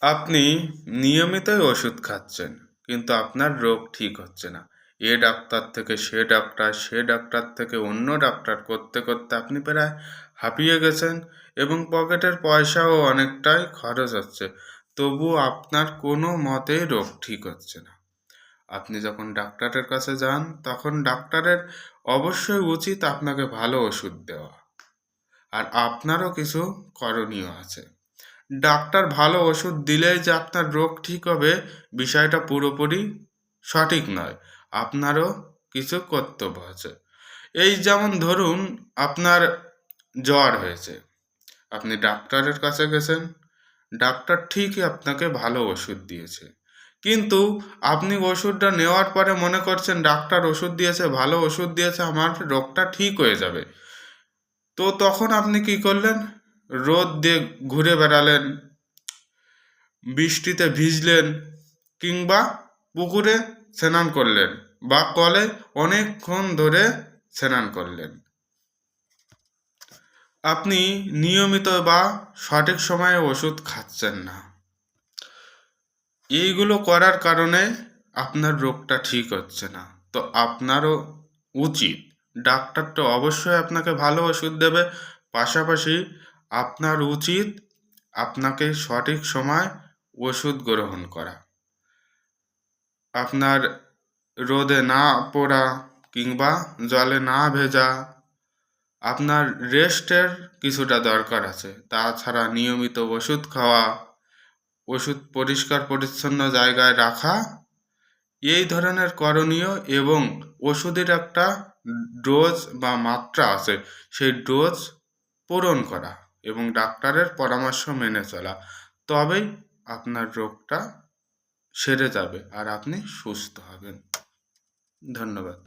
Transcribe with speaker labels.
Speaker 1: আপনি নিয়মিতই ওষুধ খাচ্ছেন, কিন্তু আপনার রোগ ঠিক হচ্ছে না। এ ডাক্তার থেকে সে ডাক্তার থেকে অন্য ডাক্তার করতে করতে আপনি প্রায় হাঁপিয়ে গেছেন এবং পকেটের পয়সাও অনেকটাই খরচ হচ্ছে। তবুও আপনার কোনো মতেই রোগ ঠিক হচ্ছে না। আপনি যখন ডাক্তারের কাছে যান, তখন ডাক্তারের অবশ্যই উচিত আপনাকে ভালো ওষুধ দেওয়া। আর আপনারও কিছু করণীয় আছে। ডাক্তার ভালো ওষুধ দিলেই যে আপনার রোগ ঠিক হবে, বিষয়টা পুরোপুরি সঠিক নয়। আপনারও কিছু কর্তব্য আছে। এই যেমন ধরুন, আপনার জ্বর হয়েছে, আপনি ডাক্তারের কাছে গেছেন, ডাক্তার ঠিকই আপনাকে ভালো ওষুধ দিয়েছে, কিন্তু আপনি ওষুধটা নেওয়ার পরে মনে করছেন ডাক্তার ওষুধ দিয়েছে, ভালো ওষুধ দিয়েছে, আমার রোগটা ঠিক হয়ে যাবে। তো তখন আপনি কি করলেন? রোদ দিয়ে ঘুরে বেড়ালেন, বৃষ্টিতে ভিজলেন, কিংবা পুকুরে স্নান করলেন, বা কলে অনেকক্ষণ ধরে স্নান করলেন। আপনি নিয়মিত বা সঠিক সময়ে ওষুধ খাচ্ছেন না। এইগুলো করার কারণে আপনার রোগটা ঠিক হচ্ছে না। তো আপনারও উচিত, ডাক্তার তো অবশ্যই আপনাকে ভালো ওষুধ দেবে, পাশাপাশি আপনার উচিত আপনাকে সঠিক সময় ওষুধ গ্রহণ করা। আপনার রোদে না পড়া কিংবা জলে না ভেজা, আপনার রেস্টের কিছুটা দরকার আছে। তাছাড়া নিয়মিত ওষুধ খাওয়া, ওষুধ পরিষ্কার পরিচ্ছন্ন জায়গায় রাখা, এই ধরনের করণীয়, এবং ওষুধের একটা ডোজ বা মাত্রা আছে, সেই ডোজ পূরণ করা এবং ডাক্তারের পরামর্শ মেনে চলা, তবেই আপনার রোগটা সেরে যাবে আর আপনি সুস্থ হবেন। ধন্যবাদ।